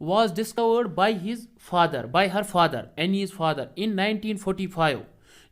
was discovered by her father, Annie's father in 1945.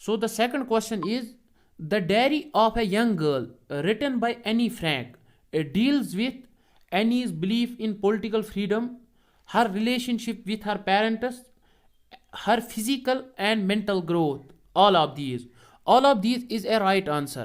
So the second question is, the diary of a young girl written by Annie Frank deals with Annie's belief in political freedom, her relationship with her parents, her physical and mental growth. All of these is a right answer.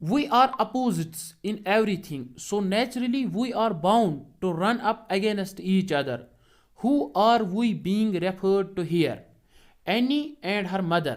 We are opposites in everything, so naturally we are bound to run up against each other. Who are we being referred to here? Annie and her mother.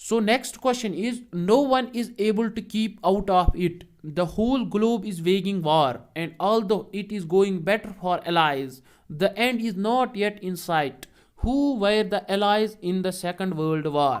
So next question is, no one is able to keep out of it. The whole globe is waging war, and although it is going better for allies, the end is not yet in sight. Who were the allies in the Second World War?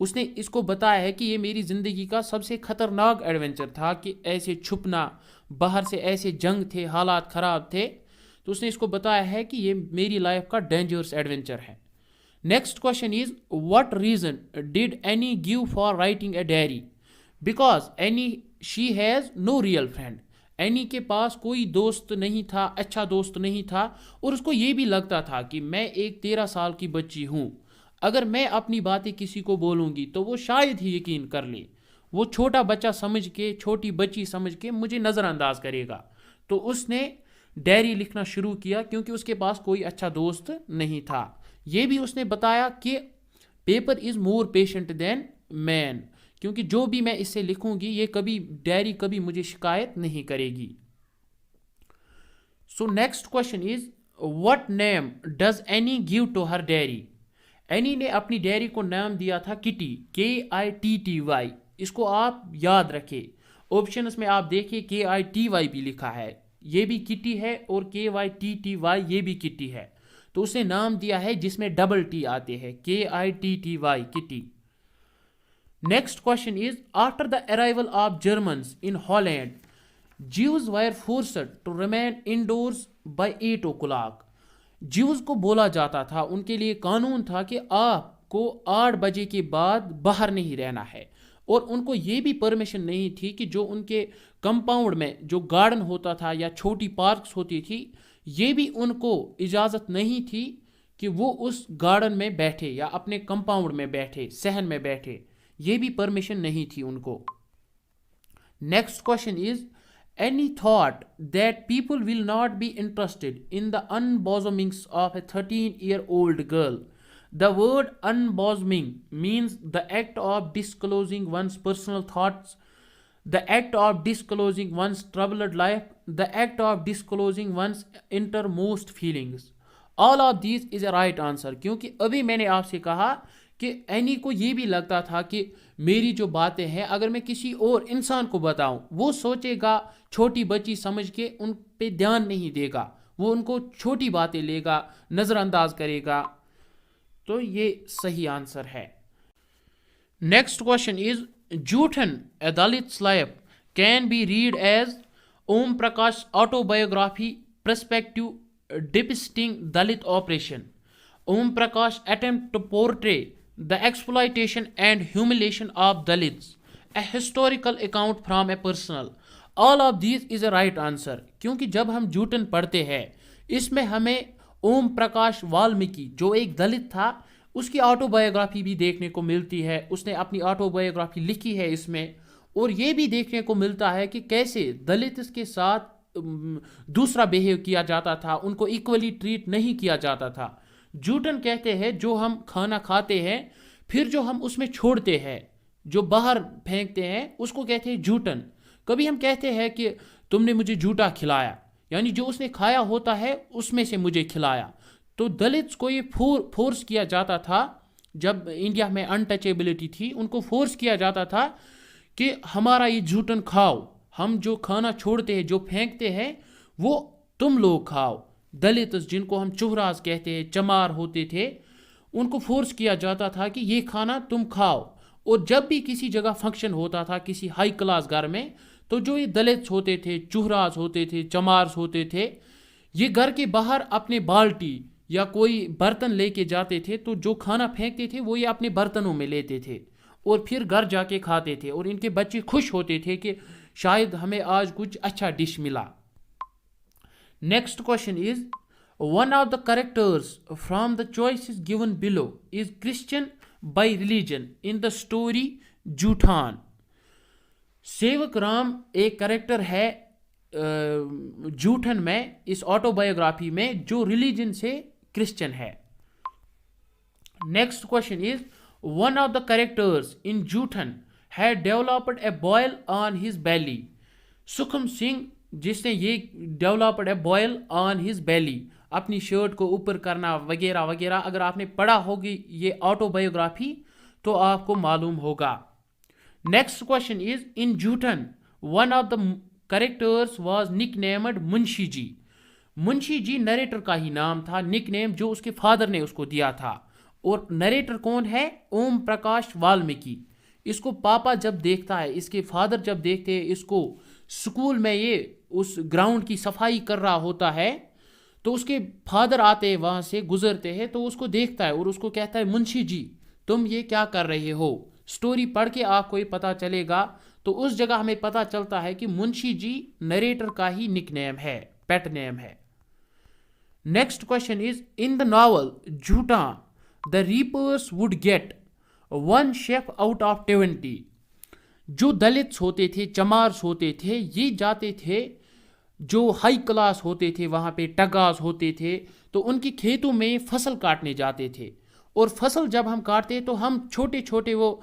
اس نے اس کو بتایا ہے کہ یہ میری زندگی کا سب سے خطرناک ایڈونچر تھا کہ ایسے چھپنا، باہر سے ایسے جنگ تھے، حالات خراب تھے، تو اس نے اس کو بتایا ہے کہ یہ میری لائف کا ڈینجرس ایڈونچر ہے. Next question is what reason did Annie give for writing a diary? Because Annie she has no real friend. Annie کے پاس کوئی دوست نہیں تھا، اچھا دوست نہیں تھا، اور اس کو یہ بھی لگتا تھا کہ میں ایک 13 سال کی بچی ہوں، اگر میں اپنی باتیں کسی کو بولوں گی تو وہ شاید ہی یقین کر لے، وہ چھوٹا بچہ سمجھ کے، چھوٹی بچی سمجھ کے مجھے نظر انداز کرے گا. تو اس نے ڈائری لکھنا شروع کیا کیونکہ اس کے پاس کوئی اچھا دوست نہیں تھا. یہ بھی اس نے بتایا کہ پیپر از مور پیشنٹ دین مین، کیونکہ جو بھی میں اس سے لکھوں گی یہ کبھی ڈائری کبھی مجھے شکایت نہیں کرے گی. So next question is what name does Annie give to her diary? Annie نے اپنی ڈائری کو نام دیا تھا کٹی، KITTY. اس کو آپ یاد رکھیں. آپشنس میں آپ دیکھیں KITY بھی لکھا ہے، یہ بھی کٹی ہے، اور KYTTY یہ بھی کٹی ہے. تو اس نے نام دیا ہے جس میں ڈبل ٹی آتے ہیں، KITTY kitty. Next question is after the arrival of Germans in Holland Jews were forced to remain indoors by 8 o'clock. Jews کو بولا جاتا تھا، ان کے لیے قانون تھا کہ آپ کو 8 بجے کے بعد باہر نہیں رہنا ہے، اور ان کو یہ بھی پرمیشن نہیں تھی کہ جو ان کے کمپاؤنڈ میں جو گارڈن ہوتا تھا یا چھوٹی پارکس ہوتی تھی، یہ بھی ان کو اجازت نہیں تھی کہ وہ اس گارڈن میں بیٹھے یا اپنے کمپاؤنڈ میں بیٹھے، صحن میں بیٹھے، یہ بھی پرمیشن نہیں تھی ان کو. Next question is any thought that people will not be interested in the unbosomings of a 13-year-old girl? The word unbosoming means the act of disclosing one's personal thoughts, the act of disclosing one's troubled life, the act of disclosing one's innermost feelings. All of these is a right answer. کیونکہ ابھی میں نے آپ سے کہا کہ any کو یہ بھی لگتا تھا کہ میری جو باتیں ہیں اگر میں کسی اور انسان کو بتاؤں، وہ سوچے گا، چھوٹی بچی سمجھ کے ان پہ دھیان نہیں دے گا، وہ ان کو چھوٹی باتیں لے گا، نظر انداز کرے گا. تو یہ صحیح آنسر ہے. Next question is Joothan a Dalit's life can be read as Om Prakash autobiography perspective depicting Dalit oppression. Om Prakash attempt to portray the exploitation and humiliation of Dalits, a historical account from a personal. All of these is a right answer. کیونکہ جب ہم جوٹن پڑھتے ہیں اس میں ہمیں اوم پرکاش والمیکی جو ایک دلت تھا اس کی آٹو بایوگرافی بھی دیکھنے کو ملتی ہے. اس نے اپنی آٹو بایوگرافی لکھی ہے اس میں، اور یہ بھی دیکھنے کو ملتا ہے کہ کیسے دلت کے ساتھ دوسرا بیہیو کیا جاتا تھا، ان کو ایکولی ٹریٹ نہیں کیا جاتا تھا. جوٹن کہتے ہیں جو ہم کھانا کھاتے ہیں پھر جو ہم اس میں چھوڑتے ہیں، جو باہر پھینکتے ہیں، اس کو کہتے ہیں جوٹن. کبھی ہم کہتے ہیں کہ تم نے مجھے جھوٹا کھلایا، یعنی جو اس نے کھایا ہوتا ہے اس میں سے مجھے کھلایا. تو دلتس کو یہ فورس کیا جاتا تھا، جب انڈیا میں انٹچیبلٹی تھی ان کو فورس کیا جاتا تھا کہ ہمارا یہ جھوٹن کھاؤ، ہم جو کھانا چھوڑتے ہیں، جو پھینکتے ہیں، وہ تم لوگ کھاؤ. دلتس جن کو ہم چہراز کہتے ہیں، چمار ہوتے تھے، ان کو فورس کیا جاتا تھا کہ یہ کھانا تم کھاؤ. اور جب بھی کسی جگہ فنکشن ہوتا تھا کسی ہائی کلاس گھر میں، تو جو یہ دلتس ہوتے تھے، چہراز ہوتے تھے، چمارز ہوتے تھے، یہ گھر کے باہر اپنے بالٹی یا کوئی برتن لے کے جاتے تھے، تو جو کھانا پھینکتے تھے وہ یہ اپنے برتنوں میں لیتے تھے اور پھر گھر جا کے کھاتے تھے، اور ان کے بچے خوش ہوتے تھے کہ شاید ہمیں آج کچھ اچھا ڈش ملا. Next question is one of the characters from the choices given below is Christian by religion in the story Joothan. Sevak Ram ایک کریکٹر ہے جھوٹن میں، اس آٹو بایوگرافی میں، جو ریلیجن سے کرسچن ہے. Next question is one of the characters in Joothan had developed a boil on his belly. Sukham Singh جس نے یہ developed a boil on his belly، اپنی شرٹ کو اوپر کرنا وغیرہ وغیرہ، اگر آپ نے پڑھا ہوگی یہ آٹو بایوگرافی تو آپ کو معلوم ہوگا. Next question is in Joothan one of the characters was nicknamed Munshi ji. Munshi ji narrator کا ہی نام تھا، نک نیم جو اس کے فادر نے اس کو دیا تھا. اور نریٹر کون ہے؟ اوم پرکاش والمیکی. اس کو پاپا جب دیکھتا ہے، اس کے فادر جب دیکھتے ہیں اس کو اسکول میں یہ اس گراؤنڈ کی صفائی کر رہا ہوتا ہے، تو اس کے فادر آتے ہیں وہاں سے گزرتے ہیں تو اس کو دیکھتا ہے اور اس کو کہتا ہے منشی جی تم یہ کیا کر رہے ہو. سٹوری پڑھ کے آپ کو یہ پتہ چلے گا. تو اس جگہ ہمیں پتہ چلتا ہے کہ منشی جی نریٹر کا ہی نک نیم ہے، پیٹ نیم ہے. Next question is in the novel Joothan the reapers would get 1 sheaf out of 20. جو دلتس ہوتے تھے، چمارس ہوتے تھے، یہ جاتے تھے جو ہائی کلاس ہوتے تھے، وہاں پہ ٹگاز ہوتے تھے، تو ان کی کھیتوں میں فصل کاٹنے جاتے تھے. اور فصل جب ہم کاٹتے تو ہم چھوٹے چھوٹے وہ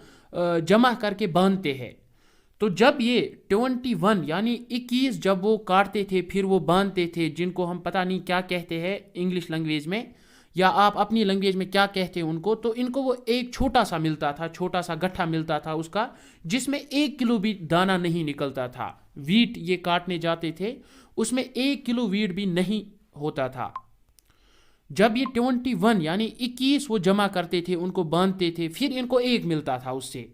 جمع کر کے باندھتے ہیں. تو جب یہ 21 یعنی 21 جب وہ کاٹتے تھے پھر وہ باندھتے تھے، جن کو ہم پتہ نہیں کیا کہتے ہیں انگلش لینگویج میں، یا آپ اپنی لینگویج میں کیا کہتے ہیں ان کو، تو ان کو وہ ایک چھوٹا سا ملتا تھا، چھوٹا سا گٹھا ملتا تھا اس کا، جس میں 1 کلو بھی دانہ نہیں نکلتا تھا. ویٹ یہ کاٹنے جاتے تھے، اس میں 1 کلو ویٹ بھی نہیں ہوتا تھا. جب یہ 21 یعنی 21 وہ جمع کرتے تھے، ان کو باندھتے تھے، پھر ان کو 1 ملتا تھا اس سے.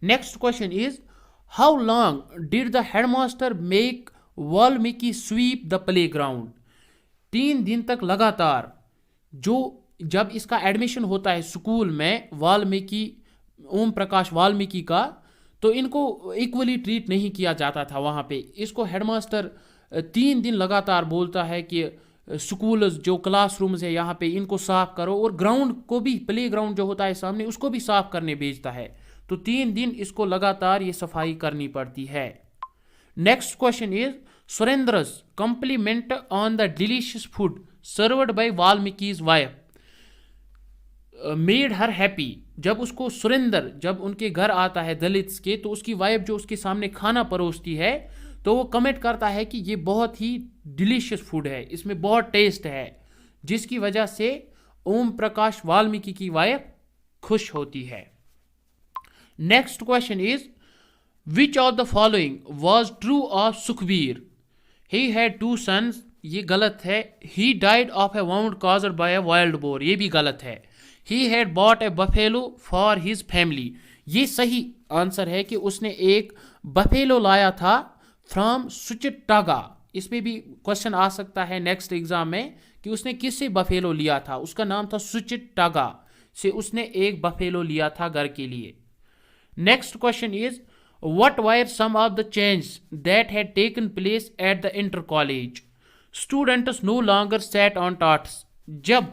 Next question is how long did the headmaster make Valmiki sweep the playground. 3 دن تک لگاتار جب اس کا ایڈمیشن ہوتا ہے اسکول میں والمیکی، اوم پرکاش والمیکی کا، تو ان کو ایکولی ٹریٹ نہیں کیا جاتا تھا وہاں پہ. اس کو ہیڈ ماسٹر 3 دن لگاتار بولتا ہے کہ سکولز جو کلاس رومز ہے یہاں پہ ان کو صاف کرو، اور گراؤنڈ کو بھی، پلے گراؤنڈ جو ہوتا ہے سامنے، اس کو بھی صاف کرنے بھیجتا ہے. تو 3 دن اس کو لگاتار یہ صفائی کرنی پڑتی ہے. Next question is Surinder's compliment on the delicious food served by Valmiki's wife made her happy. جب اس کو سریندر جب ان کے گھر آتا ہے دلتس کے، تو اس کی وائف جو اس کے سامنے کھانا پروستی ہے، تو وہ کمنٹ کرتا ہے کہ یہ بہت ہی ڈیلیشیس فوڈ ہے، اس میں بہت ٹیسٹ ہے، جس کی وجہ سے اوم پرکاش والمیکی کی وائف خوش ہوتی ہے. Next question is which of the following was true of Sukhbir. He had 2 sons. یہ غلط ہے. He died of a wound caused by a wild boar. یہ بھی غلط ہے. He had bought a buffalo for his family. یہ صحیح answer ہے کہ اس نے ایک بفیلو لایا تھا فرام سچٹاگا. اس میں بھی کوشچن آ سکتا ہے نیکسٹ ایگزام میں کہ اس نے کس سے بفیلو لیا تھا. اس کا نام تھا سچٹاگا سے اس نے ایک بفیلو لیا تھا گھر کے لیے. Next question is what were some of the changes that had taken place at the inter college. Students no longer sat on tarts. جب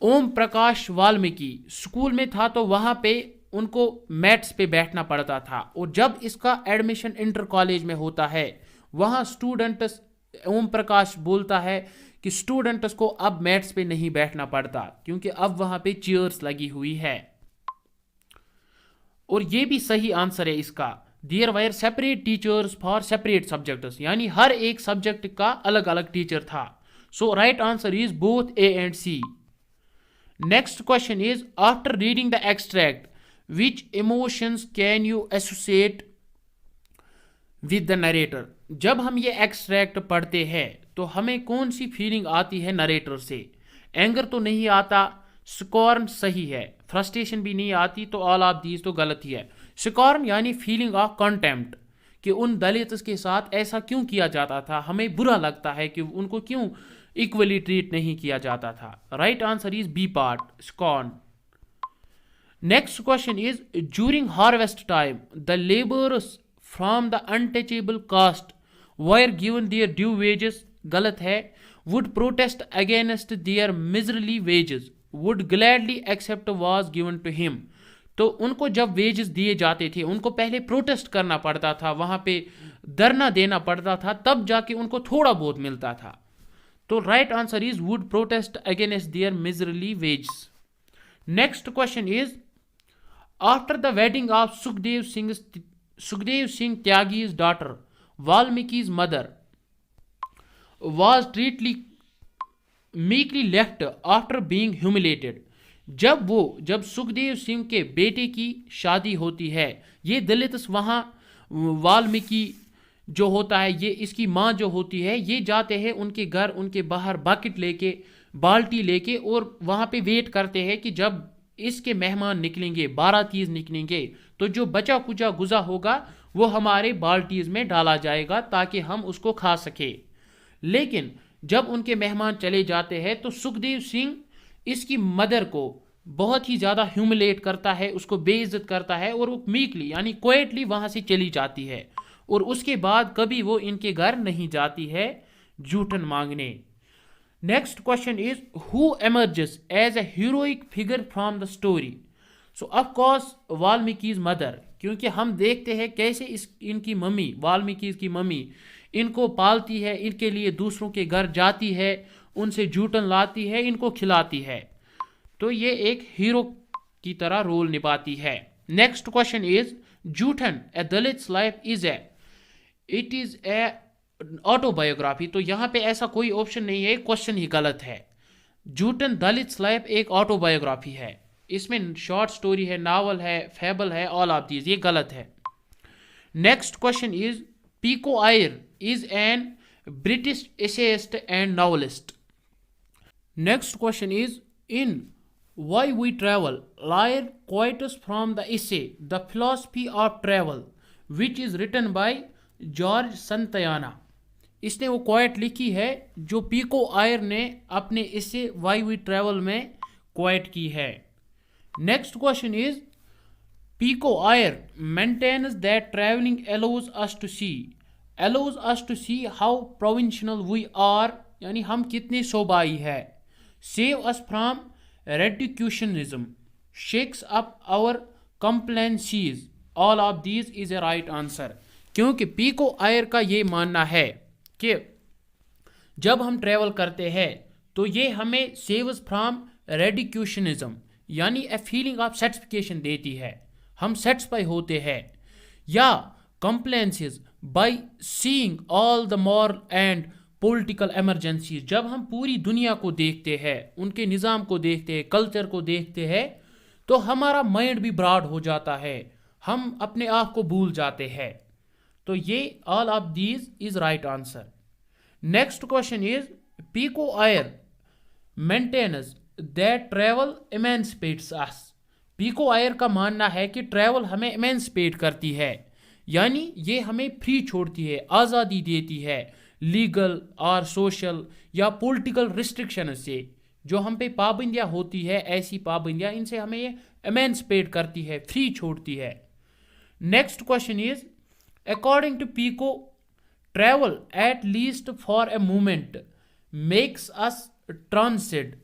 اوم پرکاش والمیکی اسکول میں تھا تو وہاں پہ ان کو میٹس پہ بیٹھنا پڑتا تھا، اور جب اس کا ایڈمیشن انٹر کالج میں ہوتا ہے وہاں اسٹوڈنٹس، اوم پرکاش بولتا ہے کہ اسٹوڈنٹس کو اب میٹس پہ نہیں بیٹھنا پڑتا کیونکہ اب وہاں پہ چیئرس لگی ہوئی ہے. اور یہ بھی صحیح آنسر ہے اس کا. There were separate teachers for separate subjects, یعنی ہر ایک سبجیکٹ کا الگ الگ ٹیچر تھا. So right answer is both A and C. Next question is after reading the extract which emotions can you associate with the narrator. جب ہم یہ ایکسٹریکٹ پڑھتے ہیں تو ہمیں کون سی فیلنگ آتی ہے نریٹر سے؟ اینگر تو نہیں آتا، سکورن صحیح ہے، فرسٹریشن بھی نہیں آتی، تو آل آف دیز تو غلط ہی ہے. سکورن یعنی فیلنگ آف کنٹیمپٹ، کہ ان دلتس کے ساتھ ایسا کیوں کیا جاتا تھا، ہمیں برا لگتا ہے کہ ان کو کیوں ایکولی ٹریٹ نہیں کیا جاتا تھا. Right answer is B part, scorn. Next question is during harvest time the labours from the untouchable caste were given their due wages. غلط ہے. Would protest against their miserly wages would gladly accept was given to him. تو ان کو جب wages دیے جاتے تھے ان کو پہلے پروٹیسٹ کرنا پڑتا تھا، وہاں پہ دھرنا دینا پڑتا تھا، تب جا کے ان کو تھوڑا بہت ملتا تھا. تو right answer is would protest against their miserly wages. Next question is after the wedding of Sukhdev Singh Tyagi's daughter Valmiki's mother was meekly left after being humiliated. جب سکھدیو سنگھ کے بیٹے کی شادی ہوتی ہے، یہ دلتس وہاں والمیکی جو ہوتا ہے، یہ اس کی ماں جو ہوتی ہے، یہ جاتے ہیں ان کے گھر، ان کے باہر باکٹ لے کے بالٹی لے کے اور وہاں پہ ویٹ کرتے ہیں کہ جب اس کے مہمان نکلیں گے، باراتیز نکلیں گے، تو جو بچا کچا غذا ہوگا وہ ہمارے بالٹیز میں ڈالا جائے گا تاکہ ہم اس کو کھا سکیں. لیکن جب ان کے مہمان چلے جاتے ہیں تو سکھدیو سنگھ اس کی مدر کو بہت ہی زیادہ ہیوملیٹ کرتا ہے، اس کو بے عزت کرتا ہے، اور وہ میکلی یعنی کوئٹلی وہاں سے چلی جاتی ہے، اور اس کے بعد کبھی وہ ان کے گھر نہیں جاتی ہے جوٹن مانگنے. Next question is who emerges as a heroic figure from the story. So of course Valmiki's mother, کیونکہ ہم دیکھتے ہیں کیسے ان کی ممی، والمیکیز کی ممی ان کو پالتی ہے، ان کے لیے دوسروں کے گھر جاتی ہے، ان سے جوٹن لاتی ہے، ان کو کھلاتی ہے، تو یہ ایک ہیرو کی طرح رول نبھاتی ہے. Next question is Joothan a Dalit's life is a, it is a autobiography. تو یہاں پہ ایسا کوئی آپشن نہیں ہے، کوشچن ہی غلط ہے. جوٹن دلتس لائف ایک آٹو بایوگرافی ہے، اس میں شارٹ سٹوری ہے، ناول ہے، فیبل ہے، آل آف دیز، یہ غلط ہے. Next question is Pico Iyer is an British essayist and novelist. Next question is in why we travel Iyer quotes from the essay The Philosophy of Travel which is written by George Santayana. اس نے وہ quite لکھی ہے جو pico آئر نے اپنے اسے why we travel میں کوائٹ کی ہے. Next question is Pico Iyer maintains that traveling allows us to see how provincial we are، یعنی ہم کتنے صوبائی ہے. save us from reductionism، shakes up our complacencies، all of these is a right answer. کیونکہ pico Iyer کا یہ ماننا ہے کہ جب ہم ٹریول کرتے ہیں تو یہ ہمیں سیوز فرام ریڈیکیوشنزم یعنی اے فیلنگ آف سیٹسفیکیشن دیتی ہے، ہم سیٹسفائی ہوتے ہیں، یا complacencies by seeing all the moral and political emergencies. جب ہم پوری دنیا کو دیکھتے ہیں، ان کے نظام کو دیکھتے ہیں، کلچر کو دیکھتے ہیں، تو ہمارا مائنڈ بھی براڈ ہو جاتا ہے، ہم اپنے آپ کو بھول جاتے ہیں. تو یہ all of these is right answer. Next question is Pico Iyer maintains that travel emancipates us. Pico Iyer کا ماننا ہے کہ ٹریول ہمیں ایمینسپیٹ کرتی ہے، یعنی یہ ہمیں فری چھوڑتی ہے، آزادی دیتی ہے لیگل اور سوشل یا پولیٹیکل ریسٹرکشن سے. جو ہم پہ پابندیاں ہوتی ہے، ایسی پابندیاں، ان سے ہمیں یہ ایمینسپیٹ کرتی ہے، فری چھوڑتی ہے. Next question is according to Pico, travel at least for a moment makes us transcend.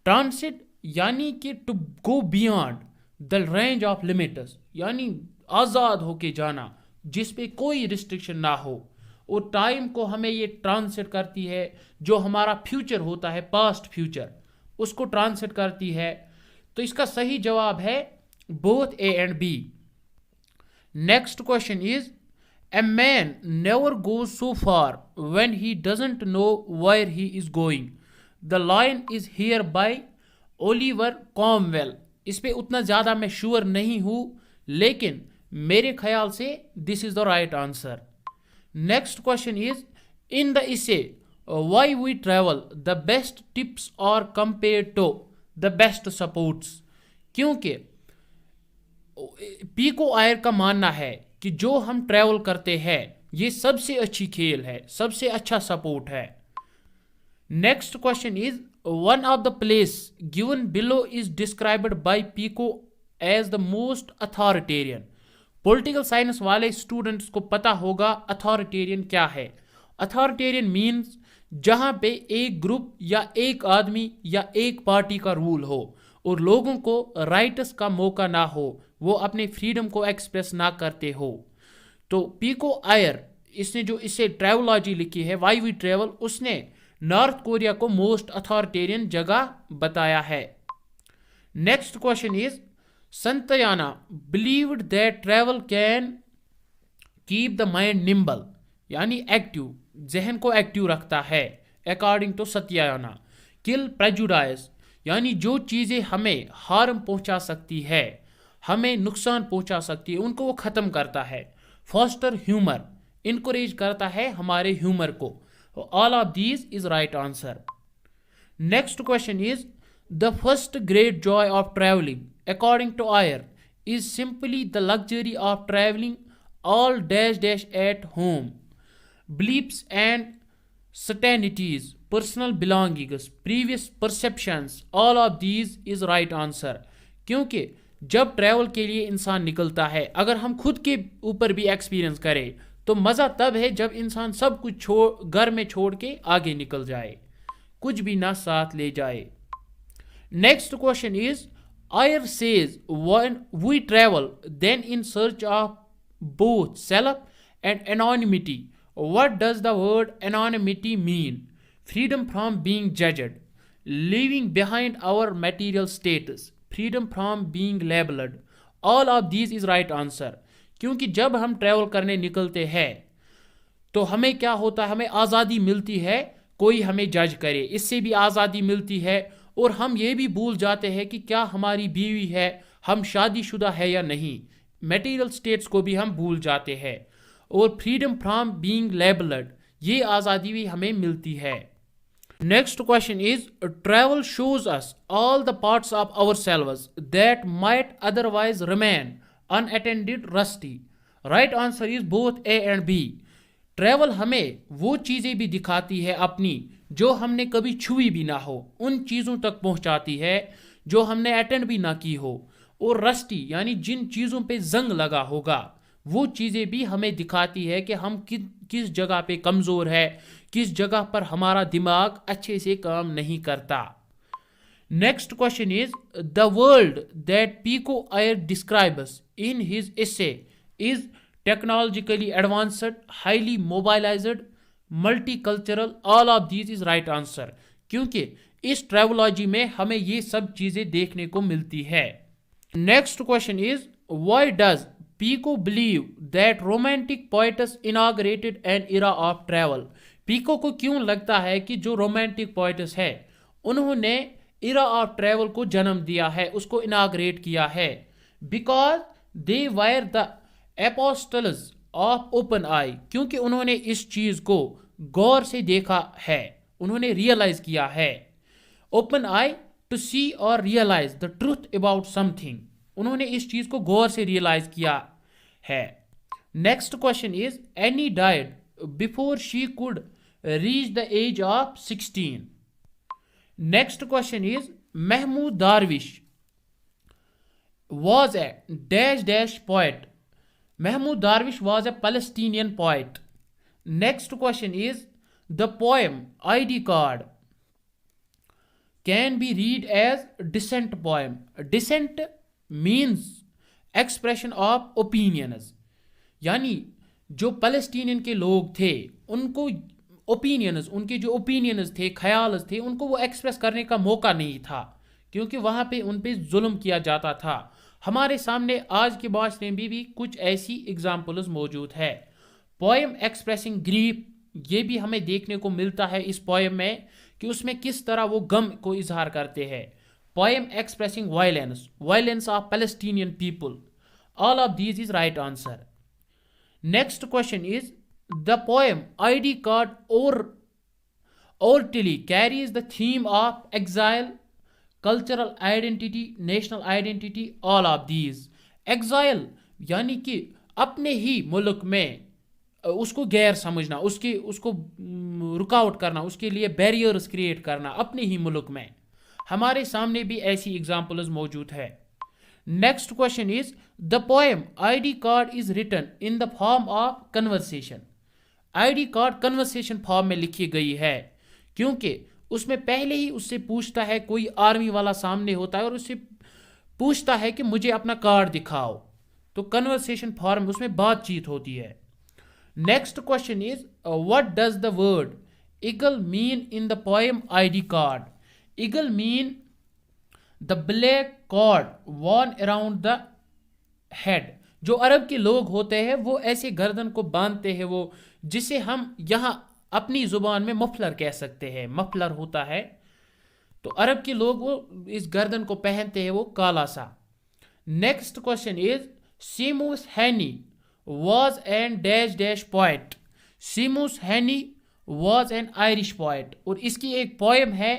Transcend یعنی کہ to go beyond the range of limits، یعنی آزاد ہو کے جانا جس پہ کوئی ریسٹرکشن نہ ہو، اور ٹائم کو ہمیں یہ ٹرانسٹ کرتی ہے، جو ہمارا فیوچر ہوتا ہے، پاسٹ فیوچر، اس کو ٹرانسٹ کرتی ہے. تو اس کا صحیح جواب ہے both A and B. Next question is a man never goes so far when he doesn't know where he is going. The line is here by Oliver Cromwell. اس پہ اتنا زیادہ میں شور نہیں ہوں، لیکن میرے خیال سے this is the right answer. Next question is in the essay Why We Travel, the best tips are compared to the best supports. کیونکہ پیکو آئر کا ماننا ہے کہ جو ہم ٹریول کرتے ہیں یہ سب سے اچھی کھیل ہے، سب سے اچھا سپورٹ ہے. Next question is one of the place given below is described by pico as the most authoritarian. Political science والے اسٹوڈنٹس کو پتا ہوگا اتھارٹیرین کیا ہے. اتھارٹیرین مینس جہاں پہ ایک گروپ یا ایک آدمی یا ایک پارٹی کا رول ہو اور لوگوں کو رائٹس کا موقع نہ ہو، وہ اپنے فریڈم کو ایکسپریس نہ کرتے ہو. تو پیکو آئر اس نے جو اسے ٹریولوجی لکھی ہے وائی وی ٹریول، اس نے نارتھ کوریا کو موسٹ اتھارٹیرین جگہ بتایا ہے. Next question is Santayana believed that travel can keep the mind nimble, یعنی ایکٹیو، ذہن کو ایکٹیو رکھتا ہے. اکارڈنگ ٹو ستیانا کل پریجوڈائز، یعنی جو چیزیں ہمیں ہارم پہنچا سکتی ہے، ہمیں نقصان پہنچا سکتی ہے، ان کو وہ ختم کرتا ہے. فاسٹر ہیومر، انکریج کرتا ہے ہمارے ہیومر کو. آل of these is right answer. Next question is, the first great joy of traveling according to Ayer is simply the luxury of traveling all dash dash at home, bleeps and certainties, personal belongings, previous perceptions, all of these is right answer. کیونکہ جب travel کے لیے انسان نکلتا ہے اگر ہم خود کے اوپر بھی ایکسپیرئنس کریں تو مزہ تب ہے جب انسان سب کچھ گھر میں چھوڑ کے آگے نکل جائے, کچھ بھی نہ ساتھ لے جائے. Next question is, Iyer says when we travel then in search of both self and anonymity. What does the word anonymity mean? Freedom from being judged, leaving behind our material status, freedom from being labeled. All of these is right answer. کیونکہ جب ہم travel کرنے نکلتے ہیں تو ہمیں کیا ہوتا ہے, ہمیں آزادی ملتی ہے, کوئی ہمیں جج کرے اس سے بھی آزادی ملتی ہے, اور ہم یہ بھی بھول جاتے ہیں کہ کیا ہماری بیوی ہے, ہم شادی شدہ ہے یا نہیں, میٹیریل سٹیٹس کو بھی ہم بھول جاتے ہیں, اور فریڈم فرام بینگ لیبلڈ یہ آزادی بھی ہمیں ملتی ہے. Next question is, travel shows us all the parts of ourselves that might otherwise remain unattended rusty. Right answer is both A and B. Travel ہمیں وہ چیزیں بھی دکھاتی ہے اپنی جو ہم نے کبھی چھوئی بھی نہ ہو, ان چیزوں تک پہنچاتی ہے جو ہم نے اٹینڈ بھی نہ کی ہو, اور رسٹی یعنی جن چیزوں پہ زنگ لگا ہوگا وہ چیزیں بھی ہمیں دکھاتی ہے کہ ہم کس جگہ پہ کمزور ہے, کس جگہ پر ہمارا دماغ اچھے سے کام نہیں کرتا. Next question is, the world that Pico Iyer describes in his essay is technologically advanced, highly mobilized, multicultural. All of these is right answer. کیونکہ اس ٹریولوجی میں ہمیں یہ سب چیزیں دیکھنے کو ملتی ہے. Next question is, why does Pico believe that romantic poets inaugurated an era of travel? Pico کو کیوں لگتا ہے کہ جو رومانٹک پوئٹس ہے انہوں نے ایرا آف ٹریول کو جنم دیا ہے, اس کو اناگریٹ کیا ہے, because they were the apostles of open eye, کیونکہ انہوں نے اس چیز کو غور سے دیکھا ہے, انہوں نے ریئلائز کیا ہے. اوپن آئی ٹو سی اور realize the truth about something, انہوں نے اس چیز کو غور سے ریئلائز کیا ہے. Next question is, any died before she could reach the age of 16. Next question is, Mahmoud Darwish was a dash dash poet. Mahmoud Darwish was a Palestinian poet. Next question is, the poem ID card can be read as dissent poem. Dissent means expression of opinions. یعنی جو فلسطینین کے لوگ تھے ان کو opinions, ان کے جو opinions تھے, خیالز تھے, ان کو وہ ایکسپریس کرنے کا موقع نہیں تھا کیونکہ وہاں پہ ان پہ ظلم کیا جاتا تھا. ہمارے سامنے آج کے معاشرے میں بھی کچھ ایسی اگزامپلز موجود ہے. پوئم ایکسپریسنگ گریف, یہ بھی ہمیں دیکھنے کو ملتا ہے اس پوئم میں کہ اس میں کس طرح وہ غم کو اظہار کرتے ہیں. Poem expressing violence, violence of Palestinian people. All of these is right answer. Next question is, the poem ID card orally carries the theme of exile, cultural identity, national identity, all of these. Exile یعنی کہ اپنے ہی ملک میں اس کو غیر سمجھنا, اس کو رکاوٹ کرنا, اس کے لیے بیریئرز کریٹ کرنا اپنے ہی ملک میں. ہمارے سامنے بھی ایسی ایگزامپلز موجود ہے. Next question is, the poem ID card is written in the form of conversation. ID card conversation form میں لکھی گئی ہے کیونکہ اس میں پہلے ہی اس سے پوچھتا ہے, کوئی آرمی والا سامنے ہوتا ہے اور اس سے پوچھتا ہے کہ مجھے اپنا کارڈ دکھاؤ, تو کنورسیشن فارم اس میں بات چیت ہوتی ہے. Next question is, what does the word eagle mean in the poem ID card? Eagle mean the black cord worn around the head. جو عرب کے لوگ ہوتے ہیں وہ ایسے گردن کو باندھتے ہیں, وہ جسے ہم یہاں اپنی زبان میں مفلر کہہ سکتے ہیں, مفلر ہوتا ہے, تو عرب کے لوگ وہ اس گردن کو پہنتے ہیں, وہ کالا سا. Next question is, Seamus Heaney was an dash dash poet. Seamus Heaney was an Irish poet, اور اس کی ایک پوئم ہے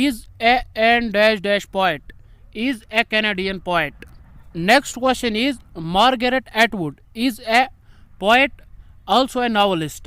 is a and dash dash poet is a Canadian poet. Next question is Margaret Atwood is a poet, also a novelist.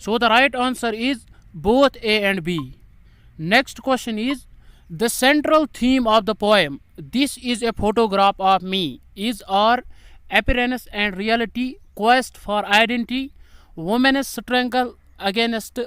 So the right answer is both A and B. Next question is the central theme of the poem this is a photograph of me is our appearance and reality, quest for identity, woman's struggle against